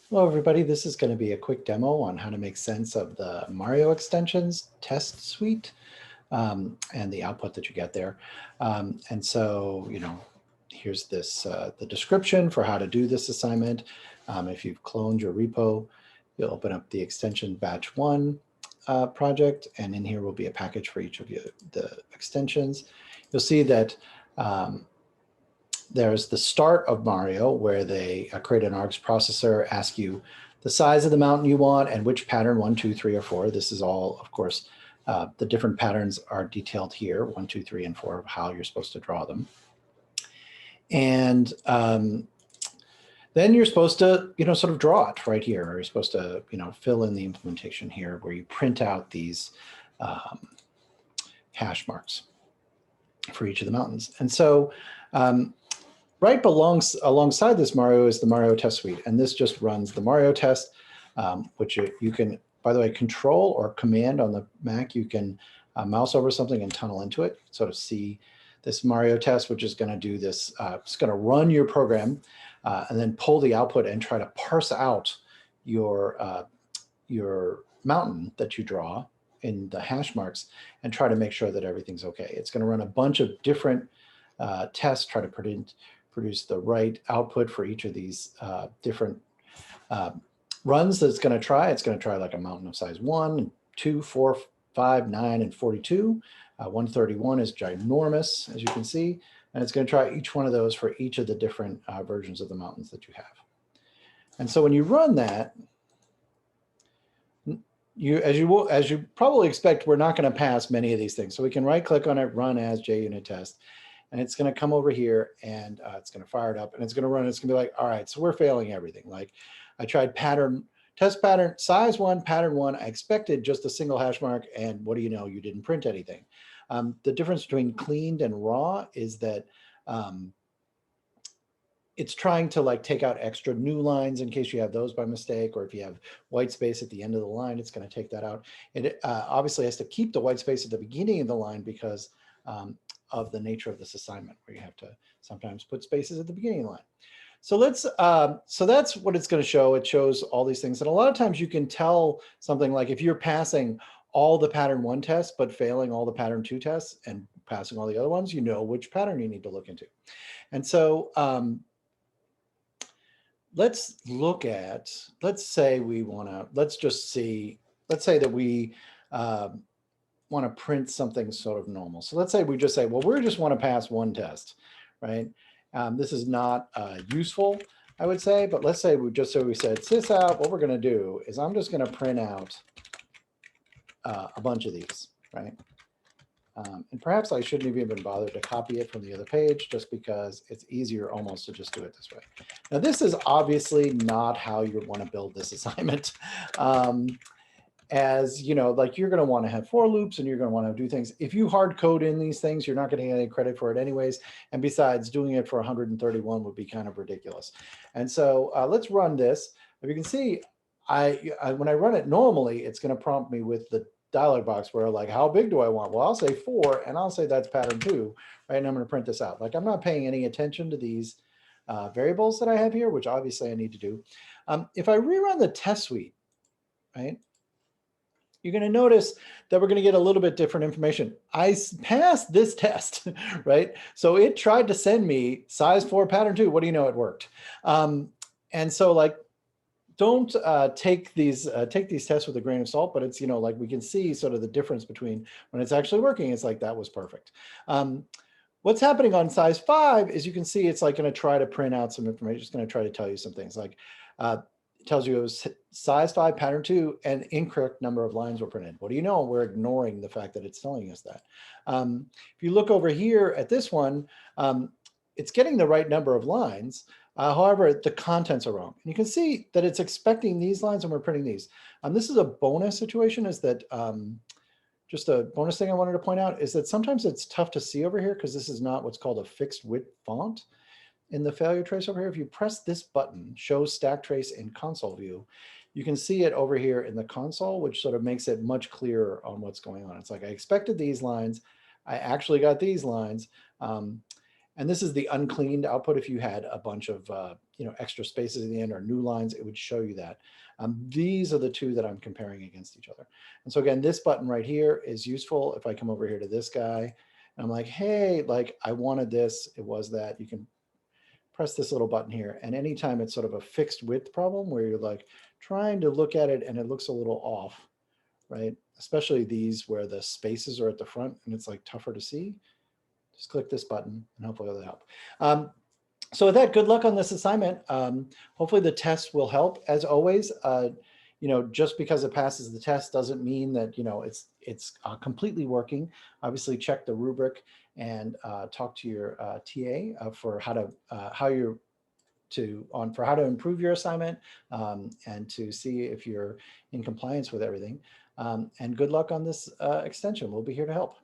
Hello, everybody. This is going to be a quick demo on how to make sense of the Mario extensions test suite and the output that you get there. And so, here's the description for how to do this assignment. If you've cloned your repo, you'll open up the extension batch one project, and in here will be a package for each of the extensions. You'll see that there's the start of Mario where they create an args processor, ask you the size of the mountain you want and which pattern, 1, 2, 3, or 4. This is all, of course, the different patterns are detailed here, 1, 2, 3, and 4, of how you're supposed to draw them. And then you're supposed to, sort of draw it right here. Or you're supposed to, fill in the implementation here where you print out these hash marks for each of the mountains. And so right alongside this Mario is the Mario test suite. And this just runs the Mario test, which you can, by the way, control or command on the Mac. You can mouse over something and tunnel into it, sort of see this Mario test, which is going to do this. It's going to run your program and then pull the output and try to parse out your mountain that you draw in the hash marks and try to make sure that everything's okay. It's going to run a bunch of different tests, try to produce the right output for each of these different runs that it's going to try. It's going to try like a mountain of size 1, 2, 4, 5, 9, and 42. 131 is ginormous, as you can see. And it's going to try each one of those for each of the different versions of the mountains that you have. And so when you run that, as you probably expect, we're not going to pass many of these things. So we can right click on it, run as JUnit test. And it's going to come over here and it's going to fire it up and it's going to run. It's going to be like, all right, so we're failing everything. Like I tried test pattern, size 1, pattern 1. I expected just a single hash mark. And what do you know? You didn't print anything. The difference between cleaned and raw is that it's trying to like take out extra new lines in case you have those by mistake, or if you have white space at the end of the line, it's going to take that out. It obviously has to keep the white space at the beginning of the line because of the nature of this assignment, where you have to sometimes put spaces at the beginning of the line. So so that's what it's going to show. It shows all these things. And a lot of times you can tell something like if you're passing all the pattern 1 tests, but failing all the pattern 2 tests and passing all the other ones, you know which pattern you need to look into. And so let's say we want to, let's say that we want to print something sort of normal. So let's say we just say, well, we just want to pass 1 test, right? This is not useful, I would say, but let's say we said sys out, what we're going to do is I'm just going to print out a bunch of these, right? And perhaps I shouldn't have even bothered to copy it from the other page, just because it's easier almost to just do it this way. Now, this is obviously not how you want to build this assignment. As you know, like you're going to want to have for loops and you're going to want to do things. If you hard code in these things, you're not going to get any credit for it anyways. And besides, doing it for 131 would be kind of ridiculous. And so let's run this. If you can see, when I run it normally, it's going to prompt me with the dialog box where like, how big do I want? Well, I'll say 4 and I'll say that's pattern 2, right? And I'm going to print this out. Like I'm not paying any attention to these variables that I have here, which obviously I need to do. If I rerun the test suite, right? You're going to notice that we're going to get a little bit different information. I passed this test, right? So it tried to send me size 4, pattern 2. What do you know? It worked. And so like, don't take these tests with a grain of salt, but it's, like we can see sort of the difference between when it's actually working. It's like, that was perfect. What's happening on size 5 is you can see it's like going to try to print out some information. It's going to try to tell you some things like, tells you it was size 5, pattern 2, and incorrect number of lines were printed. What do you know? We're ignoring the fact that it's telling us that. If you look over here at this one, it's getting the right number of lines. However, the contents are wrong. And you can see that it's expecting these lines and we're printing these. This is a bonus situation, is that just a bonus thing I wanted to point out is that sometimes it's tough to see over here because this is not what's called a fixed width font. In the failure trace over here, if you press this button, show stack trace in console view, you can see it over here in the console, which sort of makes it much clearer on what's going on. It's like, I expected these lines, I actually got these lines. And this is the uncleaned output if you had a bunch of extra spaces at the end or new lines, it would show you that. These are the two that I'm comparing against each other. And so again, this button right here is useful. If I come over here to this guy, and I'm like, hey, like I wanted this, it was that, you can press this little button here. And anytime it's sort of a fixed width problem where you're like trying to look at it and it looks a little off, right? Especially these where the spaces are at the front and it's like tougher to see, just click this button and hopefully it'll help. So with that, good luck on this assignment. Hopefully the test will help. As always, just because it passes the test doesn't mean that it's completely working. Obviously, check the rubric and talk to your TA for how to improve your assignment and to see if you're in compliance with everything. And good luck on this extension. We'll be here to help.